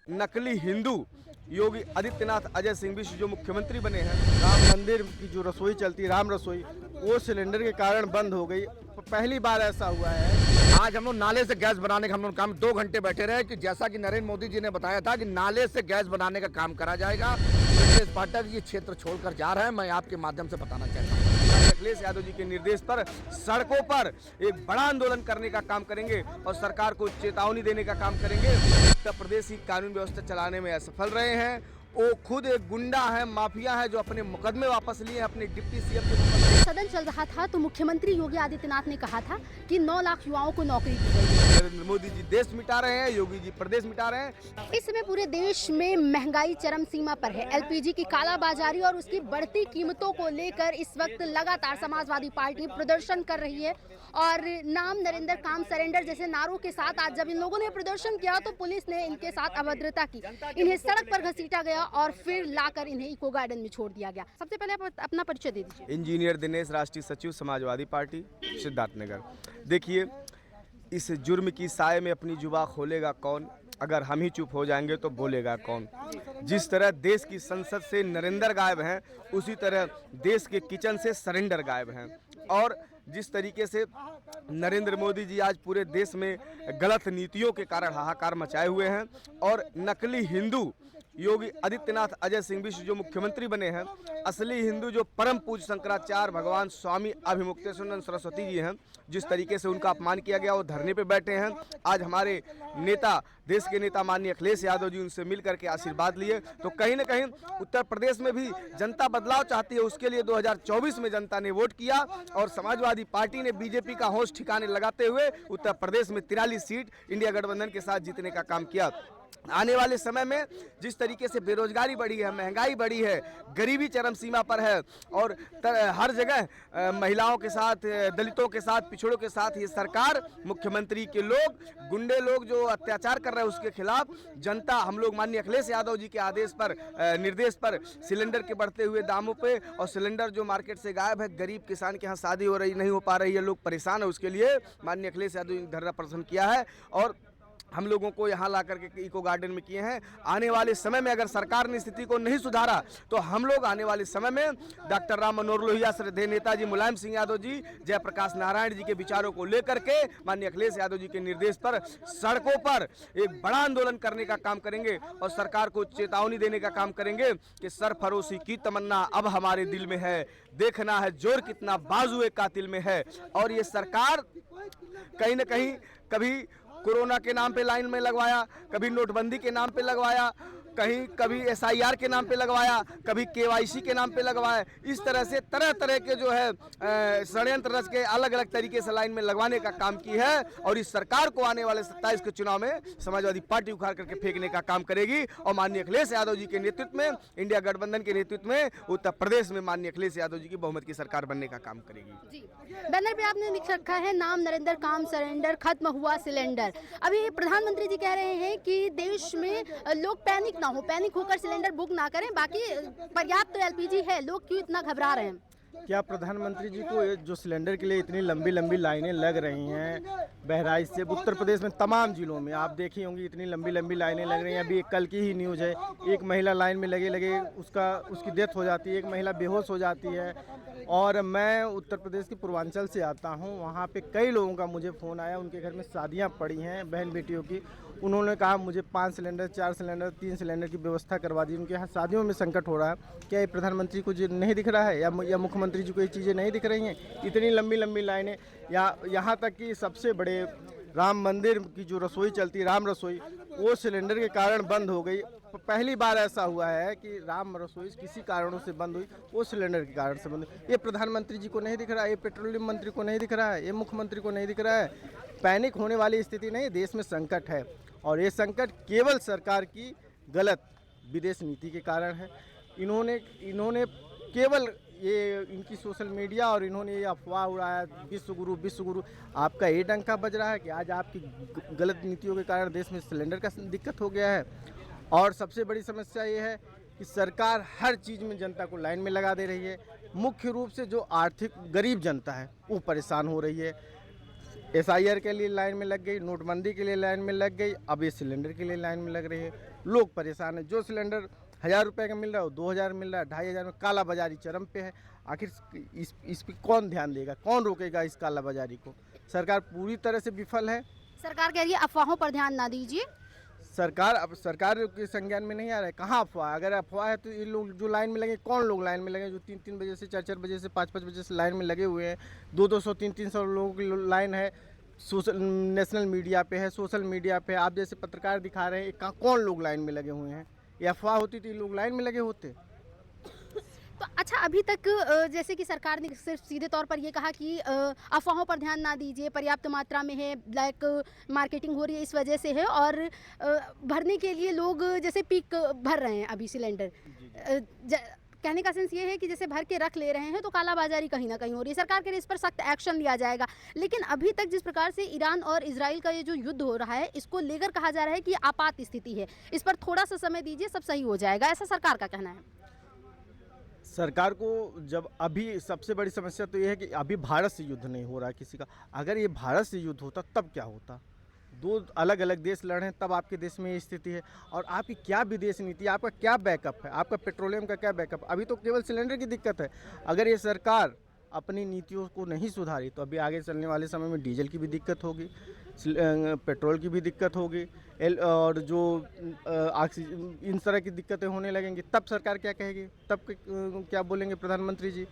नकली हिंदू योगी आदित्यनाथ अजय सिंह भी जो मुख्यमंत्री बने हैं, राम मंदिर की जो रसोई चलती है, राम रसोई, वो सिलेंडर के कारण बंद हो गई। पहली बार ऐसा हुआ है। आज हम लोग नाले से गैस बनाने का हम लोग काम 2 घंटे बैठे रहे कि जैसा कि नरेंद्र मोदी जी ने बताया था कि नाले से गैस बनाने का काम करा जाएगा। अखिलेश पाठक ये क्षेत्र छोड़कर जा रहे हैं, मैं आपके माध्यम से बताना चाहता हूँ। अखिलेश यादव जी के निर्देश पर सड़कों पर एक बड़ा आंदोलन करने का काम करेंगे और सरकार को चेतावनी देने का काम करेंगे। उत्तर प्रदेश की कानून व्यवस्था चलाने में असफल रहे हैं। वो खुद एक गुंडा है, माफिया है, जो अपने मुकदमे वापस लिए अपने डिप्टी सीएम के। सदन चल रहा था तो मुख्यमंत्री योगी आदित्यनाथ ने कहा था कि 9 लाख युवाओं को नौकरी दी गई। नरेंद्र मोदी जी देश मिटा रहे हैं, योगी जी प्रदेश मिटा रहे हैं। इस समय पूरे देश में महंगाई चरम सीमा पर है। एलपीजी की कालाबाजारी और उसकी बढ़ती कीमतों को लेकर इस वक्त लगातार समाजवादी पार्टी प्रदर्शन कर रही है और नाम नरेंद्र काम सरेंडर जैसे नारों के साथ आज जब इन लोगों ने प्रदर्शन किया तो पुलिस ने इनके साथ अभद्रता की। इन्हें सड़क पर घसीटा गया और फिर लाकर इन्हें इको गार्डन में छोड़ दिया गया। सबसे पहले आप अपना परिचय दे दीजिए। इंजीनियर दिनेश, राष्ट्रीय सचिव समाजवादी पार्टी, सिद्धार्थनगर। देखिए, इस जुर्म की साए में अपनी जुबान खोलेगा कौन? अगर हम ही चुप हो जाएंगे तो बोलेगा कौन? जिस तरह देश की संसद से नरेंद्र गायब हैं, उसी तरह देश के किचन से सरेंडर गायब हैं। और जिस तरीके से नरेंद्र मोदी जी आज पूरे देश में गलत नीतियों के कारण हाहाकार मचाए हुए हैं और नकली हिंदू योगी आदित्यनाथ अजय सिंह भी जो मुख्यमंत्री बने हैं, असली हिंदू जो परम पूज्य शंकराचार्य भगवान स्वामी अभिमुक्तेश्वरानंद सरस्वती जी हैं, जिस तरीके से उनका अपमान किया गया, वो धरने पे बैठे हैं। आज हमारे नेता, देश के नेता माननीय अखिलेश यादव जी उनसे मिल करके आशीर्वाद लिए। तो कहीं ना कहीं उत्तर प्रदेश में भी जनता बदलाव चाहती है। उसके लिए 2024 में जनता ने वोट किया और समाजवादी पार्टी ने बीजेपी का होश ठिकाने लगाते हुए उत्तर प्रदेश में 43 सीट इंडिया गठबंधन के साथ जीतने का काम किया। आने वाले समय में जिस तरीके से बेरोजगारी बढ़ी है, महंगाई बढ़ी है, गरीबी चरम सीमा पर है और हर जगह महिलाओं के साथ, दलितों के साथ, पिछड़ों के साथ ये सरकार, मुख्यमंत्री के लोग, गुंडे लोग जो अत्याचार कर रहे हैं, उसके खिलाफ जनता, हम लोग माननीय अखिलेश यादव जी के आदेश पर, निर्देश पर सिलेंडर के बढ़ते हुए दामों पे और सिलेंडर जो मार्केट से गायब है, गरीब किसान के यहाँ शादी हो रही नहीं हो पा रही है, लोग परेशान है, उसके लिए माननीय अखिलेश यादव जी ने धरना प्रदर्शन किया है और हम लोगों को यहाँ ला करके इको गार्डन में किए हैं। आने वाले समय में अगर सरकार ने स्थिति को नहीं सुधारा तो हम लोग आने वाले समय में डॉक्टर राम मनोहर लोहिया, श्रद्धेय नेताजी मुलायम सिंह यादव जी, जयप्रकाश नारायण जी के विचारों को लेकर के माननीय अखिलेश यादव जी के निर्देश पर सड़कों पर एक बड़ा आंदोलन करने का काम करेंगे और सरकार को चेतावनी देने का काम करेंगे कि सरफरोशी की तमन्ना अब हमारे दिल में है, देखना है जोर कितना बाजुए कातिल में है। और ये सरकार कहीं ना कहीं कभी कोरोना के नाम पे लाइन में लगवाया, कभी नोटबंदी के नाम पे लगवाया, कभी SIR के नाम पे लगवाया, कभी KYC के नाम पे लगवाया। इस तरह से तरह तरह के जो है षड्यंत्र रच के अलग अलग तरीके से लाइन में लगवाने का काम की है और इस सरकार को आने वाले 27 के चुनाव में समाजवादी पार्टी उखाड़ करके फेंकने का काम करेगी और माननीय अखिलेश यादव जी के नेतृत्व में, इंडिया गठबंधन के नेतृत्व में उत्तर प्रदेश में माननीय अखिलेश यादव जी की बहुमत की सरकार बनने का काम करेगी। बैनर पे आपने लिख रखा है नाम नरेंद्र काम सरेंडर, खत्म हुआ सिलेंडर। अभी प्रधानमंत्री जी कह रहे हैं कि देश में लोग पैनिक ना हो, पैनिक होकर सिलेंडर बुक ना करें, बाकी पर्याप्त तो LPG है, लोग क्यों इतना घबरा रहे हैं? क्या प्रधानमंत्री जी को जो सिलेंडर के लिए इतनी लंबी लंबी लाइनें लग रही हैं, बहराइच से उत्तर प्रदेश में तमाम जिलों में आप देखी होंगी इतनी लंबी लंबी लाइनें लग रही हैं। अभी कल की ही न्यूज़ है, एक महिला लाइन में लगे लगे उसकी डेथ हो जाती है, एक महिला बेहोश हो जाती है। और मैं उत्तर प्रदेश के पूर्वांचल से आता हूं, वहां पे कई लोगों का मुझे फ़ोन आया, उनके घर में शादियां पड़ी हैं बहन बेटियों की। उन्होंने कहा मुझे 5 सिलेंडर, 4 सिलेंडर, 3 सिलेंडर की व्यवस्था करवा दी। उनके यहाँ शादियों में संकट हो रहा है। क्या ये प्रधानमंत्री को नहीं दिख रहा है या मुख्यमंत्री जी को ये चीज़ें नहीं दिख रही हैं? इतनी लंबी लंबी लाइनें, यहाँ तक कि सबसे बड़े राम मंदिर की जो रसोई चलती है, राम रसोई, वो सिलेंडर के कारण बंद हो गई। पहली बार ऐसा हुआ है कि राम रसोई किसी कारणों से बंद हुई, वो सिलेंडर के कारण से बंद हुई। ये प्रधानमंत्री जी को नहीं दिख रहा है, ये पेट्रोलियम मंत्री को नहीं दिख रहा है, ये मुख्यमंत्री को नहीं दिख रहा है। पैनिक होने वाली स्थिति नहीं, देश में संकट है और ये संकट केवल सरकार की गलत विदेश नीति के कारण है। इन्होंने केवल ये इनकी सोशल मीडिया और इन्होंने ये अफवाह उड़ाया विश्व गुरु। आपका ये डंका बज रहा है कि आज आपकी गलत नीतियों के कारण देश में सिलेंडर का दिक्कत हो गया है। और सबसे बड़ी समस्या ये है कि सरकार हर चीज़ में जनता को लाइन में लगा दे रही है। मुख्य रूप से जो आर्थिक गरीब जनता है वो परेशान हो रही है। SIR के लिए लाइन में लग गई, नोटबंदी के लिए लाइन में लग गई, अब ये सिलेंडर के लिए लाइन में लग रही है। लोग परेशान हैं। जो सिलेंडर 1000 रुपये का मिल रहा है वो 2000 मिल रहा है, 2500 में। काला बाजारी चरम पे है। आखिर इस पे कौन ध्यान देगा, कौन रोकेगा इस काला बाजारी को? सरकार पूरी तरह से विफल है। सरकार कह रही है अफवाहों पर ध्यान ना दीजिए। सरकार के संज्ञान में नहीं आ रहा है। कहाँ अफवाह? अगर अफवाह है तो ये लोग जो लाइन में लगे, कौन लोग लाइन में लगे जो 3-3 बजे से 4-4 बजे से 5-5 बजे से लाइन में लगे हुए हैं? 200-200 300 लोगों की लाइन है। नेशनल मीडिया पे है, सोशल मीडिया पे आप जैसे पत्रकार दिखा रहे हैं। कौन लोग लाइन में लगे हुए हैं? ये अफवाह होती थी लोग लाइन में लगे होते। तो अच्छा, अभी तक जैसे कि सरकार ने सिर्फ सीधे तौर पर ये कहा कि अफवाहों पर ध्यान ना दीजिए, पर्याप्त मात्रा में है, ब्लैक मार्केटिंग हो रही है, इस वजह से है, और भरने के लिए लोग जैसे पीक भर रहे हैं अभी सिलेंडर। कहने का सेंस ये है कि जैसे भर के रख ले रहे हैं तो कालाबाजारी कहीं ना कहीं हो रही है। सरकार के इस पर सख्त एक्शन लिया जाएगा। लेकिन अभी तक जिस प्रकार से ईरान और इजराइल का ये जो युद्ध हो रहा है, इसको लेकर कहा जा रहा है कि आपात स्थिति है, इस पर थोड़ा सा समय दीजिए, सब सही हो जाएगा, ऐसा सरकार का कहना है। सरकार को जब अभी सबसे बड़ी समस्या तो ये है कि अभी भारत से युद्ध नहीं हो रहा है किसी का। अगर ये भारत से युद्ध होता तब क्या होता? दो अलग अलग देश लड़ रहे हैं तब आपके देश में ये स्थिति है। और आपकी क्या विदेश नीति, आपका क्या बैकअप है, आपका पेट्रोलियम का क्या बैकअप? अभी तो केवल सिलेंडर की दिक्कत है। अगर ये सरकार अपनी नीतियों को नहीं सुधारी तो अभी आगे चलने वाले समय में डीजल की भी दिक्कत होगी, पेट्रोल की भी दिक्कत होगी, और जो इन तरह की दिक्कतें होने लगेंगी। तब सरकार क्या कहेगी? तब क्या बोलेंगे प्रधानमंत्री जी?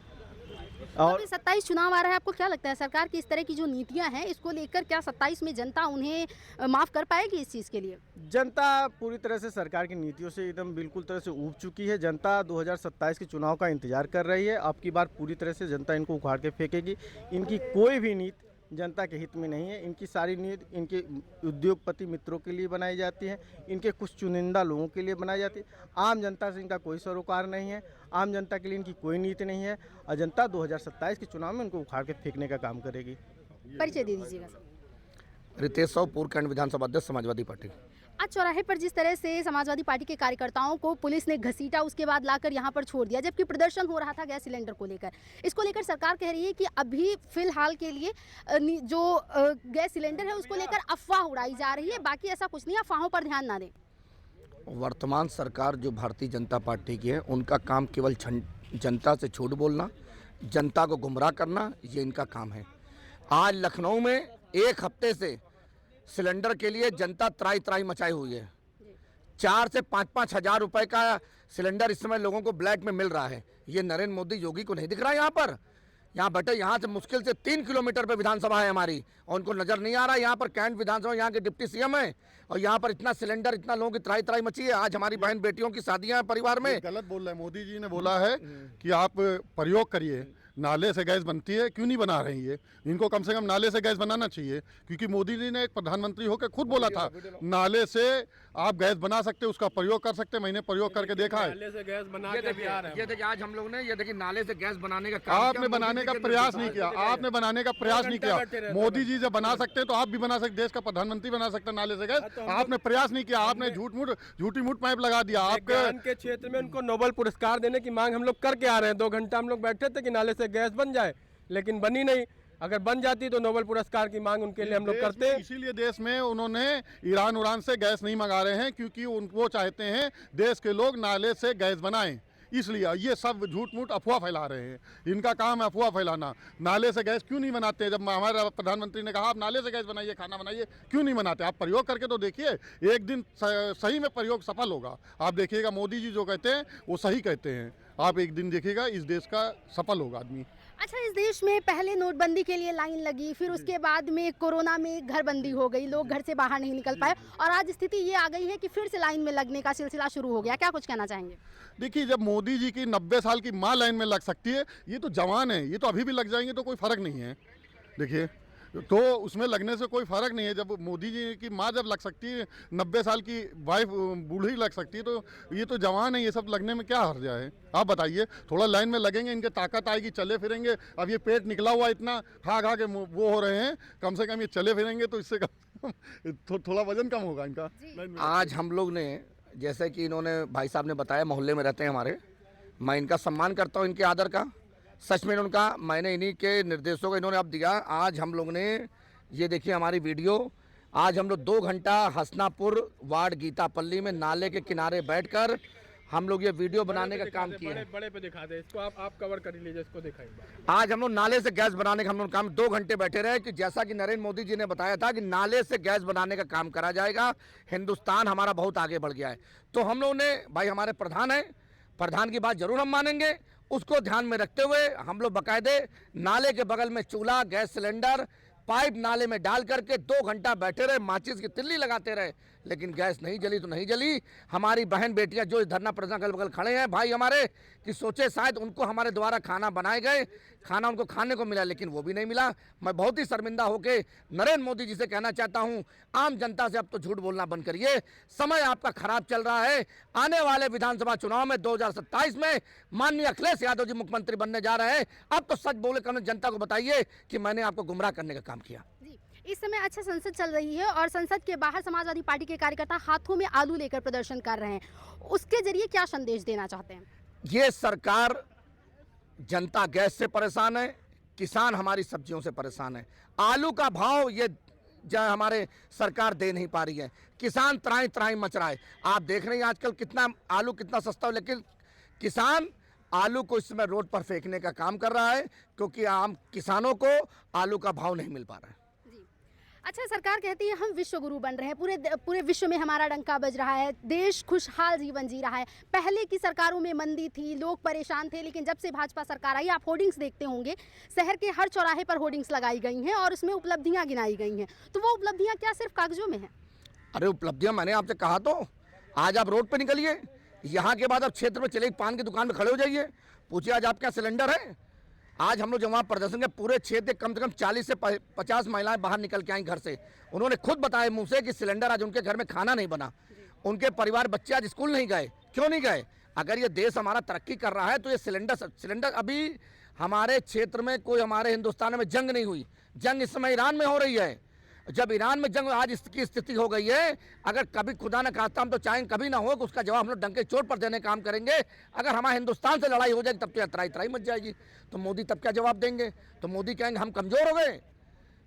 और 27 चुनाव आ रहा है, आपको क्या लगता है सरकार की इस तरह की जो नीतियां हैं, इसको लेकर क्या 27 में जनता उन्हें माफ कर पाएगी इस चीज़ के लिए? जनता पूरी तरह से सरकार की नीतियों से एकदम बिल्कुल तरह से ऊब चुकी है। जनता 2027 के चुनाव का इंतजार कर रही है। अब की बार पूरी तरह से जनता इनको उखाड़ के फेंकेगी। इनकी कोई भी नीति जनता के हित में नहीं है। इनकी सारी नीति इनके उद्योगपति मित्रों के लिए बनाई जाती है, इनके कुछ चुनिंदा लोगों के लिए बनाई जाती है। आम जनता से इनका कोई सरोकार नहीं है, आम जनता के लिए इनकी कोई नीति नहीं है, और जनता 2027 के चुनाव में उनको उखाड़ के फेंकने का काम करेगी। परिचय दे दीजिएगा सर। रितेश साहू, पूर्व कैंट विधानसभा अध्यक्ष, समाजवादी पार्टी। आज चौराहे पर जिस तरह से समाजवादी पार्टी के कार्यकर्ताओं को पुलिस ने घसीटा, उसके बाद लाकर यहाँ पर छोड़ दिया, जबकि प्रदर्शन हो रहा था गैस सिलेंडर को लेकर। इसको लेकर सरकार कह रही है कि अभी फिलहाल के लिए जो गैस सिलेंडर है उसको लेकर अफवाह उड़ाई जा रही है, बाकी ऐसा कुछ नहीं, अफवाहों पर ध्यान ना दें। वर्तमान सरकार जो भारतीय जनता पार्टी की है, उनका काम केवल जनता से झूठ बोलना, जनता को गुमराह करना, ये इनका काम है। आज लखनऊ में एक हफ्ते से सिलेंडर के लिए जनता त्राई त्राई मचाई हुई है। 4 से 5-5 हज़ार रुपए का सिलेंडर इस समय लोगों को ब्लैक में मिल रहा है। ये नरेंद्र मोदी योगी को नहीं दिख रहा है। यहाँ बैठे, यहाँ से मुश्किल से 3 किलोमीटर पे विधानसभा है हमारी, और उनको नजर नहीं आ रहा। यहाँ पर कैंट विधानसभा, यहाँ के डिप्टी सीएम है, और यहाँ पर इतना सिलेंडर, इतना लोगों की त्राई त्राई मची है। आज हमारी बहन बेटियों की शादियां हैं परिवार में। गलत बोल रहे हैं। मोदी जी ने बोला है कि आप प्रयोग करिए, नाले से गैस बनती है, क्यों नहीं बना रही है? इनको कम से कम नाले से गैस बनाना चाहिए, क्योंकि मोदी जी ने एक प्रधानमंत्री होकर खुद बोला था नाले से आप गैस बना सकते, उसका प्रयोग कर सकते। मैंने प्रयोग करके देखा है। नाले से गैस बना के ये देखिए आज हम लोग ने, ये देखिए नाले से गैस बनाने का काम आपने बनाने का प्रयास नहीं किया, आपने बनाने का प्रयास नहीं किया। मोदी जी जब बना सकते हैं तो आप भी बना सकते, देश का प्रधानमंत्री बना सकते हैं नाले से गैस। आपने प्रयास नहीं किया, आपने झूठी मूठ पाइप लगा दिया। आपके क्षेत्र में उनको नोबेल पुरस्कार देने की मांग हम लोग करके आ रहे हैं। 2 घंटा हम लोग बैठे थे कि नाले से गैस बन जाए, लेकिन बनी नहीं। अगर बन जाती तो नोबेल पुरस्कार की मांग उनके लिए हम लोग करते। इसीलिए देश में उन्होंने ईरान से गैस नहीं मंगा रहे हैं, क्योंकि वो चाहते हैं देश के लोग नाले से गैस बनाएं। इसलिए ये सब झूठ मूठ अफवाह फैला रहे हैं। इनका काम है अफवाह फैलाना। नाले से गैस क्यों नहीं बनाते? जब हमारे प्रधानमंत्री ने कहा आप नाले से गैस बनाइए, खाना बनाइए, क्यों नहीं बनाते? आप प्रयोग करके तो देखिए, एक दिन सही में प्रयोग सफल होगा। आप देखिएगा मोदी जी जो कहते हैं वो सही कहते हैं। आप एक दिन देखिएगा इस देश का सफल होगा आदमी। अच्छा, इस देश में पहले नोटबंदी के लिए लाइन लगी, फिर उसके बाद में कोरोना में घरबंदी हो गई, लोग घर से बाहर नहीं निकल पाए, और आज स्थिति ये आ गई है कि फिर से लाइन में लगने का सिलसिला शुरू हो गया। क्या कुछ कहना चाहेंगे? देखिए, जब मोदी जी की 90 साल की माँ लाइन में लग सकती है, ये तो जवान है, ये तो अभी भी लग जाएंगे तो कोई फर्क नहीं है। देखिए, तो उसमें लगने से कोई फ़र्क नहीं है। जब मोदी जी की माँ जब लग सकती है, 90 साल की वाइफ बूढ़ी लग सकती है, तो ये तो जवान है, ये सब लगने में क्या हर्जा है? आप बताइए। थोड़ा लाइन में लगेंगे, इनके ताकत आएगी, चले फिरेंगे। अब ये पेट निकला हुआ इतना खा खा के वो हो रहे हैं, कम से कम ये चले फिरेंगे तो इससे थोड़ा वजन कम होगा इनका। आज हम लोग ने, जैसे कि इन्होंने भाई साहब ने बताया, मोहल्ले में रहते हैं हमारे, मैं इनका सम्मान करता हूँ, इनके आदर का। सच में उनका, मैंने इन्हीं के निर्देशों को इन्होंने अब दिया। आज हम लोग ने, ये देखिए हमारी वीडियो, आज हम लोग 2 घंटा हसनापुर वार्ड गीतापल्ली में नाले के किनारे बैठकर हम लोग ये वीडियो बनाने का काम किए हैं। बड़े पे दिखा दे इसको, आप कवर कर लीजिए, इसको दिखाइए। आज हम लोग नाले से गैस बनाने का हम लोग काम 2 घंटे बैठे रहे कि जैसा कि नरेंद्र मोदी जी ने बताया था कि नाले से गैस बनाने का काम करा जाएगा। हिंदुस्तान हमारा बहुत आगे बढ़ गया है, तो हम लोगों ने, भाई हमारे प्रधान हैं, प्रधान की बात जरूर हम मानेंगे। उसको ध्यान में रखते हुए हम लोग बाकायदे नाले के बगल में चूल्हा, गैस सिलेंडर, पाइप नाले में डाल करके 2 घंटा बैठे रहे, माचिस की तिल्ली लगाते रहे, लेकिन गैस नहीं जली तो नहीं जली। हमारी बहन बेटियां जो इस धरना प्रदर्शन अगल बगल खड़े हैं, भाई हमारे, कि सोचे शायद उनको हमारे द्वारा खाना बनाए गए, खाना उनको खाने को मिला, लेकिन वो भी नहीं मिला। मैं बहुत ही शर्मिंदा होकर नरेंद्र मोदी जी से कहना चाहता हूं, आम जनता से अब तो झूठ बोलना बंद करिए। समय आपका खराब चल रहा है। आने वाले विधानसभा चुनाव में 2027 में माननीय अखिलेश यादव जी मुख्यमंत्री बनने जा रहे हैं। अब तो सच बोले कर जनता को बताइए कि मैंने आपको गुमराह करने का काम किया। इस समय अच्छा संसद चल रही है और संसद के बाहर समाजवादी पार्टी के कार्यकर्ता हाथों में आलू लेकर प्रदर्शन कर रहे हैं, उसके जरिए क्या संदेश देना चाहते हैं? ये सरकार, जनता गैस से परेशान है, किसान हमारी सब्जियों से परेशान है। आलू का भाव ये हमारे सरकार दे नहीं पा रही है, किसान त्राई त्राई मच रहा है। आप देख रहे हैं आजकल कितना आलू कितना सस्ता हो, लेकिन किसान आलू को इस समय रोड पर फेंकने का काम कर रहा है, क्योंकि आम किसानों को आलू का भाव नहीं मिल पा रहा है। अच्छा, सरकार कहती है हम विश्व गुरु बन रहे हैं, पूरे विश्व में हमारा डंका बज रहा है, देश खुशहाल जीवन जी रहा है। पहले की सरकारों में मंदी थी, लोग परेशान थे, लेकिन जब से भाजपा सरकार आई, आप होर्डिंग्स देखते होंगे, शहर के हर चौराहे पर होर्डिंग्स लगाई गई हैं और उसमें उपलब्धियां गिनाई गई हैं। तो वो उपलब्धियां क्या सिर्फ कागजों में हैं? अरे उपलब्धियां मैंने आपसे कहा तो, आज आप रोड पर निकलिए, यहाँ के बाद आप क्षेत्र में चले पान की दुकान में खड़े हो जाइए, पूछिए आज आपका सिलेंडर है। आज हम लोग जब वहाँ प्रदर्शन के पूरे क्षेत्र कम से कम 40 से 50 महिलाएं बाहर निकल के आई घर से। उन्होंने खुद बताया मुंह से कि सिलेंडर आज उनके घर में खाना नहीं बना, उनके परिवार बच्चे आज स्कूल नहीं गए। क्यों नहीं गए? अगर ये देश हमारा तरक्की कर रहा है तो ये सिलेंडर अभी हमारे क्षेत्र में कोई, हमारे हिंदुस्तान में जंग नहीं हुई, जंग इस समय ईरान में हो रही है। जब ईरान में जंग आज इसकी स्थिति हो गई है, अगर कभी खुदा न खास्ता हम तो चाहें कभी ना हो, उसका जवाब हम लोग डंके चोट पर देने काम करेंगे। अगर हमारे हिंदुस्तान से लड़ाई हो जाएगी तब तो त्राई त्राई मच जाएगी, तो मोदी तब क्या जवाब देंगे? तो मोदी कहेंगे हम कमजोर हो गए,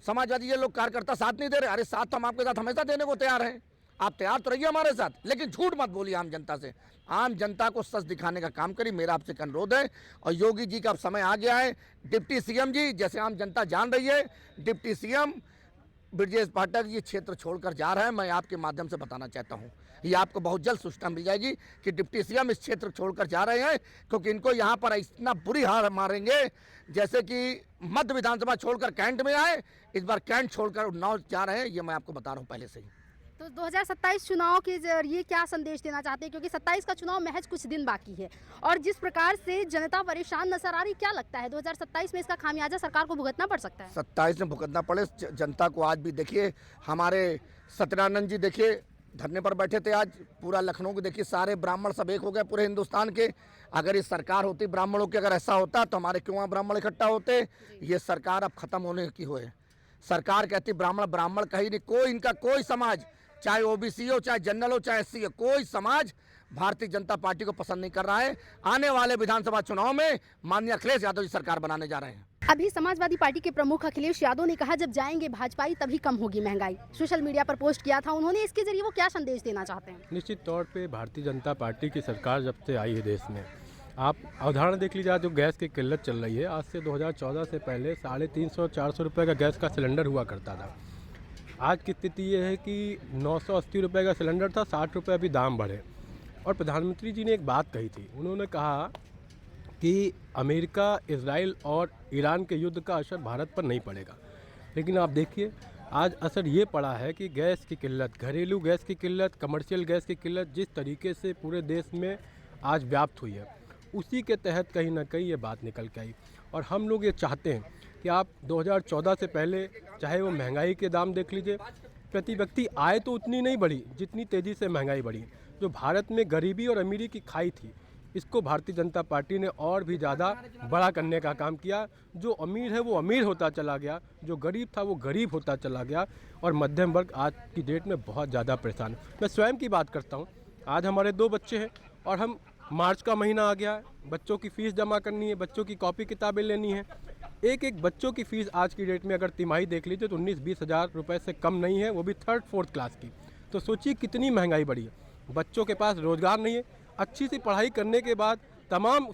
समाजवादी ये लोग कार्यकर्ता साथ नहीं दे रहे। अरे साथ तो हम आपके साथ हमेशा देने को तैयार हैं, आप तैयार तो रहिए हमारे साथ, लेकिन झूठ मत बोलिए आम जनता से। आम जनता को सच दिखाने का काम करिए, मेरा आपसे अनुरोध है। और योगी जी का अब समय आ गया है, डिप्टी सीएम जी, जैसे आम जनता जान रही है, डिप्टी सीएम ब्रजेश पाठक ये क्षेत्र छोड़कर जा रहे हैं। मैं आपके माध्यम से बताना चाहता हूं, ये आपको बहुत जल्द सूचना मिल जाएगी कि डिप्टी सीएम इस क्षेत्र छोड़कर जा रहे हैं, क्योंकि इनको यहां पर इतना बुरी हार मारेंगे जैसे कि मध्य विधानसभा छोड़कर कैंट में आए, इस बार कैंट छोड़कर उन्नाव जा रहे हैं। ये मैं आपको बता रहा हूं पहले से ही। तो 2027 चुनाव के जरिए क्या संदेश देना चाहते हैं, क्योंकि 27 का चुनाव महज कुछ दिन बाकी है और जिस प्रकार से जनता परेशान नजर आ रही, क्या लगता है 2027 में इसका खामियाजा सरकार को भुगतना पड़ सकता है? 27 में भुगतना पड़े जनता को। आज भी देखिए हमारे सत्यनारायण जी देखिए धरने पर बैठे थे, आज पूरा लखनऊ को देखिए सारे ब्राह्मण सब एक हो गए पूरे हिंदुस्तान के। अगर ये सरकार होती ब्राह्मणों की, अगर ऐसा होता तो हमारे क्यों वहाँ ब्राह्मण इकट्ठा होते? ये सरकार अब खत्म होने की हो। सरकार कहती ब्राह्मण कहीं नहीं, कोई इनका कोई समाज, चाहे ओबीसी हो, चाहे जनरल हो, चाहे एससी हो, कोई समाज भारतीय जनता पार्टी को पसंद नहीं कर रहा है। आने वाले विधानसभा चुनाव में माननीय अखिलेश यादव जी सरकार बनाने जा रहे हैं। अभी समाजवादी पार्टी के प्रमुख अखिलेश यादव ने कहा जब जाएंगे भाजपाई तभी कम होगी महंगाई, सोशल मीडिया पर पोस्ट किया था उन्होंने। इसके जरिए वो क्या संदेश देना चाहते हैं? निश्चित तौर पे भारतीय जनता पार्टी की सरकार जब से आई है देश में, आप उदाहरण देख लीजिए, जो गैस की किल्लत चल रही है, आज से 2014 से पहले 350-400 रुपये का गैस का सिलेंडर हुआ करता था। आज की स्थिति ये है कि 980 रुपये का सिलेंडर था, 60 रुपये अभी दाम बढ़े। और प्रधानमंत्री जी ने एक बात कही थी, उन्होंने कहा कि अमेरिका, इजराइल और ईरान के युद्ध का असर भारत पर नहीं पड़ेगा, लेकिन आप देखिए आज असर ये पड़ा है कि गैस की किल्लत, घरेलू गैस की किल्लत, कमर्शियल गैस की किल्लत जिस तरीके से पूरे देश में आज व्याप्त हुई है, उसी के तहत कहीं ना कहीं ये बात निकल के आई। और हम लोग ये चाहते हैं कि आप 2014 से पहले चाहे वो महंगाई के दाम देख लीजिए, प्रति व्यक्ति आय तो उतनी नहीं बढ़ी जितनी तेज़ी से महंगाई बढ़ी। जो भारत में गरीबी और अमीरी की खाई थी, इसको भारतीय जनता पार्टी ने और भी ज़्यादा बड़ा करने का काम किया। जो अमीर है वो अमीर होता चला गया, जो गरीब था वो गरीब होता चला गया, और मध्यम वर्ग आज की डेट में बहुत ज़्यादा परेशान है। मैं स्वयं की बात करता हूँ, आज हमारे 2 बच्चे हैं और हम मार्च का महीना आ गया है, बच्चों की फ़ीस जमा करनी है, बच्चों की कॉपी किताबें लेनी है। एक एक बच्चों की फ़ीस आज की डेट में अगर तिमाही देख लीजिए तो 19-20 हज़ार रुपये से कम नहीं है, वो भी 3rd-4th क्लास की। तो सोचिए कितनी महंगाई बढ़ी है। बच्चों के पास रोज़गार नहीं है, अच्छी सी पढ़ाई करने के बाद, तमाम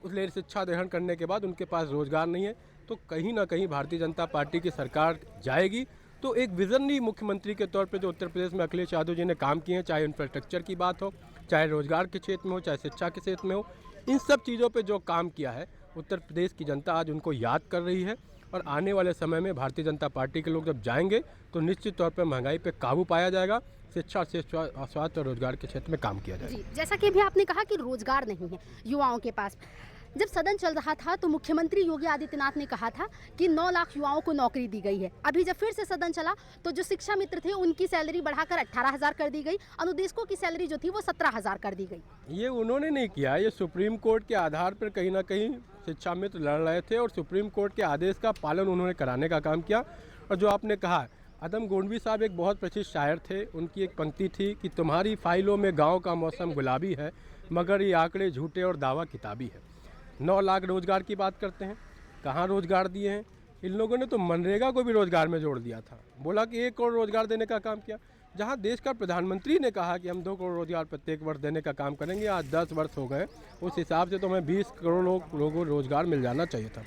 ले शिक्षा ग्रहण करने के बाद उनके पास रोज़गार नहीं है। तो कहीं ना कहीं भारतीय जनता पार्टी की सरकार जाएगी तो एक विजनरी मुख्यमंत्री के तौर पे जो उत्तर प्रदेश में अखिलेश यादव जी ने काम किए हैं, चाहे इंफ्रास्ट्रक्चर की बात हो, चाहे रोज़गार के क्षेत्र में हो, चाहे शिक्षा के क्षेत्र में हो, इन सब चीज़ों पे जो काम किया है उत्तर प्रदेश की जनता आज उनको याद कर रही है। और आने वाले समय में भारतीय जनता पार्टी के लोग जब जाएंगे तो निश्चित तौर पर महंगाई पे काबू पाया जाएगा, शिक्षा से स्वास्थ्य और रोजगार के क्षेत्र में काम किया जाएगा। जी, जैसा कि अभी आपने कहा कि रोजगार नहीं है युवाओं के पास। जब सदन चल रहा था तो मुख्यमंत्री योगी आदित्यनाथ ने कहा था कि 9 लाख युवाओं को नौकरी दी गई है। अभी जब फिर से सदन चला तो जो शिक्षा मित्र थे उनकी सैलरी बढ़ाकर 18,000 कर दी गई, अनुदेशकों की सैलरी जो थी वो 17,000 कर दी गई। ये उन्होंने नहीं किया, ये सुप्रीम कोर्ट के आधार पर कहीं ना कहीं शिक्षा मित्र लड़ रहे थे और सुप्रीम कोर्ट के आदेश का पालन उन्होंने कराने का काम किया। और जो आपने कहा, अदम गोंडवी साहब एक बहुत प्रसिद्ध शायर थे, उनकी एक पंक्ति थी कि तुम्हारी फाइलों में गाँव का मौसम गुलाबी है, मगर ये आंकड़े झूठे और दावा किताबी है। 9 लाख रोजगार की बात करते हैं, कहाँ रोजगार दिए हैं? इन लोगों ने तो मनरेगा को भी रोजगार में जोड़ दिया था, बोला कि 1 करोड़ रोजगार देने का काम किया। जहाँ देश का प्रधानमंत्री ने कहा कि हम 2 करोड़ रोजगार प्रत्येक वर्ष देने का काम करेंगे, आज 10 वर्ष हो गए, उस हिसाब से तो हमें 20 करोड़ लोगों को रोजगार मिल जाना चाहिए था,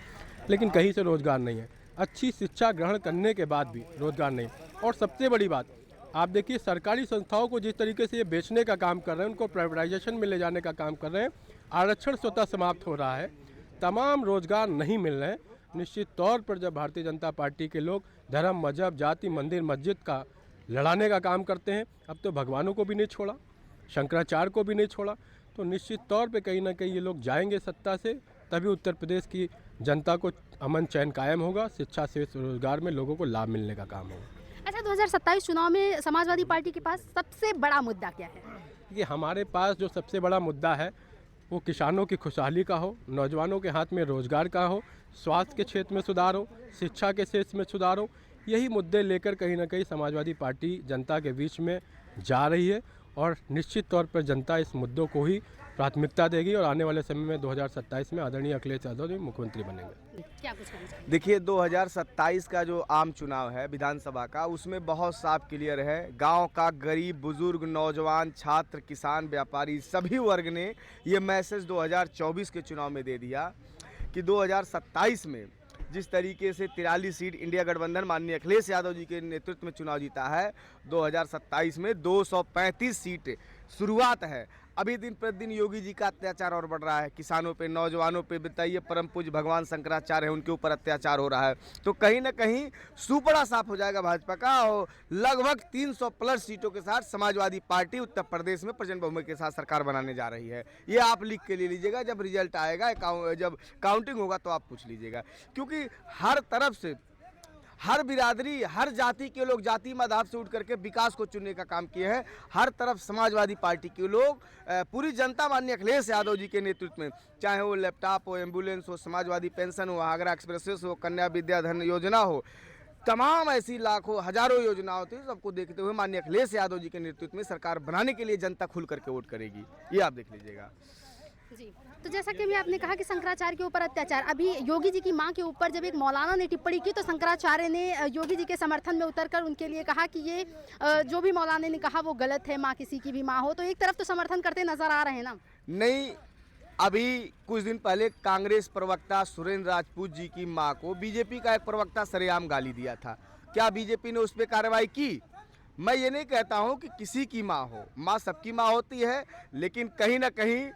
लेकिन कहीं से रोजगार नहीं है। अच्छी शिक्षा ग्रहण करने के बाद भी रोजगार नहीं। और सबसे बड़ी बात, आप देखिए सरकारी संस्थाओं को जिस तरीके से ये बेचने का काम कर रहे हैं, उनको प्राइवेटाइजेशन में ले जाने का काम कर रहे हैं, आरक्षण स्वतः समाप्त हो रहा है, तमाम रोजगार नहीं मिल रहे हैं। निश्चित तौर पर जब भारतीय जनता पार्टी के लोग धर्म, मजहब, जाति, मंदिर, मस्जिद का लड़ाने का काम करते हैं, अब तो भगवानों को भी नहीं छोड़ा, शंकराचार्य को भी नहीं छोड़ा, तो निश्चित तौर पे कहीं ना कहीं ये लोग जाएंगे सत्ता से, तभी उत्तर प्रदेश की जनता को अमन चैन कायम होगा, शिक्षा से रोजगार में लोगों को लाभ मिलने का काम होगा। अच्छा, 2027 चुनाव में समाजवादी पार्टी के पास सबसे बड़ा मुद्दा क्या है? कि हमारे पास जो सबसे बड़ा मुद्दा है वो किसानों की खुशहाली का हो, नौजवानों के हाथ में रोजगार का हो, स्वास्थ्य के क्षेत्र में सुधार हो, शिक्षा के क्षेत्र में सुधार हो। यही मुद्दे लेकर कहीं ना कहीं समाजवादी पार्टी जनता के बीच में जा रही है और निश्चित तौर पर जनता इस मुद्दों को ही प्राथमिकता देगी और आने वाले समय में 2027 में आदरणीय अखिलेश यादव जी मुख्यमंत्री बनेंगे। क्या कुछ कहना चाहिए? देखिए 2027 का जो आम चुनाव है विधानसभा का, उसमें बहुत साफ क्लियर है, गांव का गरीब, बुजुर्ग, नौजवान, छात्र, किसान, व्यापारी, सभी वर्ग ने ये मैसेज 2024 के चुनाव में दे दिया कि 2027 में जिस तरीके से 43 सीट इंडिया गठबंधन माननीय अखिलेश यादव जी के नेतृत्व में चुनाव जीता है, 2027 में 235 सीट शुरुआत है। अभी दिन प्रतिदिन योगी जी का अत्याचार और बढ़ रहा है, किसानों पे, नौजवानों पे, बताइए परम पूज्य भगवान शंकराचार्य है, उनके ऊपर अत्याचार हो रहा है। तो कहीं ना कहीं सुपड़ा साफ हो जाएगा भाजपा का और लगभग 300 प्लस सीटों के साथ समाजवादी पार्टी उत्तर प्रदेश में प्रचंड बहुमत के साथ सरकार बनाने जा रही है। ये आप लिख के ले लीजिएगा, जब रिजल्ट आएगा, जब काउंटिंग होगा तो आप पूछ लीजिएगा, क्योंकि हर तरफ से हर बिरादरी, हर जाति के लोग जाति मदाब से उठ करके विकास को चुनने का काम किए हैं। हर तरफ समाजवादी पार्टी के लोग, पूरी जनता माननीय अखिलेश यादव जी के नेतृत्व में, चाहे वो लैपटॉप हो, एम्बुलेंस हो, समाजवादी पेंशन हो, आगरा एक्सप्रेस हो, कन्या विद्याधन योजना हो, तमाम ऐसी लाखों हजारों योजनाओं थी, सबको देखते हुए माननीय अखिलेश यादव जी के नेतृत्व में सरकार बनाने के लिए जनता खुल करके वोट करेगी। ये आप देख लीजिएगा। जी, तो जैसा कि अभी आपने कहा कि शंकराचार्य के ऊपर अत्याचार, अभी योगी जी की मां के ऊपर जब एक मौलाना ने टिप्पणी की तो शंकराचार्य ने योगी जी के समर्थन में उतरकर उनके लिए कहा कि ये जो भी मौलाना ने कहा वो गलत है, मां किसी की भी मां हो। तो एक तरफ तो समर्थन करते नजर आ रहे हैं ना? नहीं, अभी कुछ दिन पहले कांग्रेस प्रवक्ता सुरेंद्र राजपूत जी की मां को बीजेपी का एक प्रवक्ता सरेआम गाली दिया था। क्या बीजेपी ने उस पर कार्रवाई की? मैं ये नहीं कहता हूँ कि किसी की माँ हो, माँ सबकी माँ होती है, लेकिन कहीं ना कहीं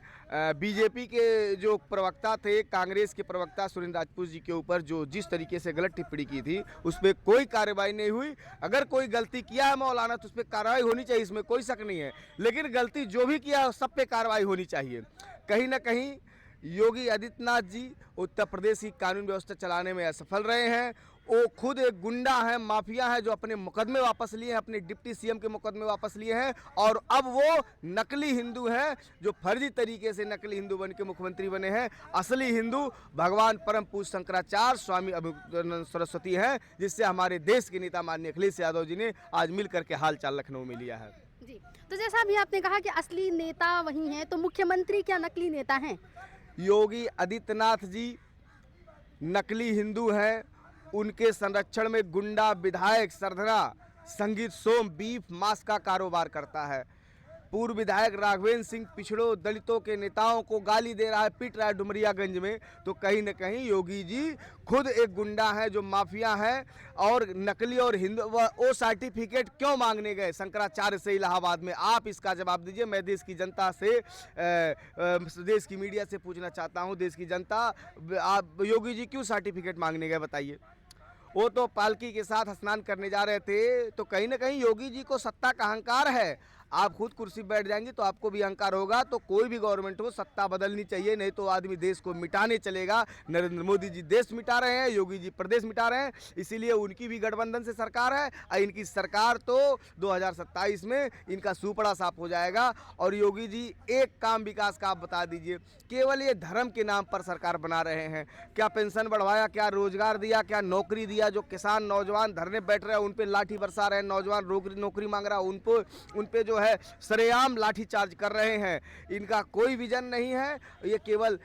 बीजेपी के जो प्रवक्ता थे, कांग्रेस के प्रवक्ता सुरेंद्र राजपूत जी के ऊपर जो जिस तरीके से गलत टिप्पणी की थी, उस पर कोई कार्रवाई नहीं हुई। अगर कोई गलती किया है मौलाना तो उस पर कार्रवाई होनी चाहिए, इसमें कोई शक नहीं है, लेकिन गलती जो भी किया है सब पे कार्रवाई होनी चाहिए। कहीं ना कहीं योगी आदित्यनाथ जी उत्तर प्रदेश की कानून व्यवस्था चलाने में असफल रहे हैं। वो खुद एक गुंडा है, माफिया है, जो अपने मुकदमे वापस लिए हैं, अपने डिप्टी सीएम के मुकदमे वापस लिए हैं, और अब वो नकली हिंदू हैं, जो फर्जी तरीके से नकली हिंदू बन के मुख्यमंत्री बने हैं। असली हिंदू भगवान परम पूज्य शंकराचार्य स्वामी अभिनंदन सरस्वती हैं, जिससे हमारे देश के नेता माननीय अखिलेश यादव जी ने आज मिल करके हालचाल लखनऊ में लिया है। जी, तो जैसा अभी आपने कहा कि असली नेता वही हैं, तो मुख्यमंत्री क्या नकली नेता हैं? योगी आदित्यनाथ जी नकली हिंदू हैं, उनके संरक्षण में गुंडा विधायक सरधरा संगीत सोम बीफ मांस का कारोबार करता है। पूर्व विधायक राघवेंद्र सिंह पिछड़ों दलितों के नेताओं को गाली दे रहा है, पीट रहा है डुमरियागंज में। तो कहीं न कहीं योगी जी खुद एक गुंडा है जो माफिया है। और नकली और हिंदू वो सर्टिफिकेट क्यों मांगने गए शंकराचार्य से इलाहाबाद में? आप इसका जवाब दीजिए। मैं देश की जनता से देश की मीडिया से पूछना चाहता हूँ, देश की जनता, आप योगी जी क्यों सर्टिफिकेट मांगने गए बताइए? वो तो पालकी के साथ स्नान करने जा रहे थे। तो कहीं ना कहीं योगी जी को सत्ता का अहंकार है। आप खुद कुर्सी बैठ जाएंगे तो आपको भी अहंकार होगा। तो कोई भी गवर्नमेंट हो, सत्ता बदलनी चाहिए, नहीं तो आदमी देश को मिटाने चलेगा। नरेंद्र मोदी जी देश मिटा रहे हैं, योगी जी प्रदेश मिटा रहे हैं, इसीलिए उनकी भी गठबंधन से सरकार है। और इनकी सरकार तो 2027 में इनका सुपड़ा साफ हो जाएगा। और योगी जी एक काम विकास का आप बता दीजिए, केवल ये धर्म के नाम पर सरकार बना रहे हैं। क्या पेंशन बढ़वाया, क्या रोजगार दिया, क्या नौकरी दिया? जो किसान नौजवान धरने बैठ रहे हैं उन पे लाठी बरसा रहे हैं, नौजवान नौकरी मांग रहा है उन पे जो है सरेआम लाठी चार्ज कर रहे हैं। इनका कोई विजन नहीं है। ये केवल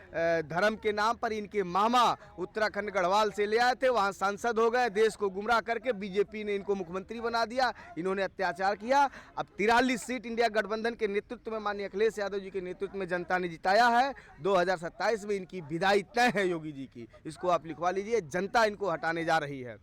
धर्म के नाम पर इनके मामा उत्तराखंड गढ़वाल से ले आए थे, वहां सांसद हो गए, देश को गुमराह करके बीजेपी ने इनको मुख्यमंत्री बना दिया। इन्होंने अत्याचार किया। अब 43 सीट इंडिया गठबंधन के नेतृत्व में माननीय अखिलेश यादव जी के नेतृत्व में जनता ने जिताया है। 2027 में इनकी विदाई तय है योगी जी की। इसको आप लिखवा लीजिए, जनता इनको हटाने जा रही है।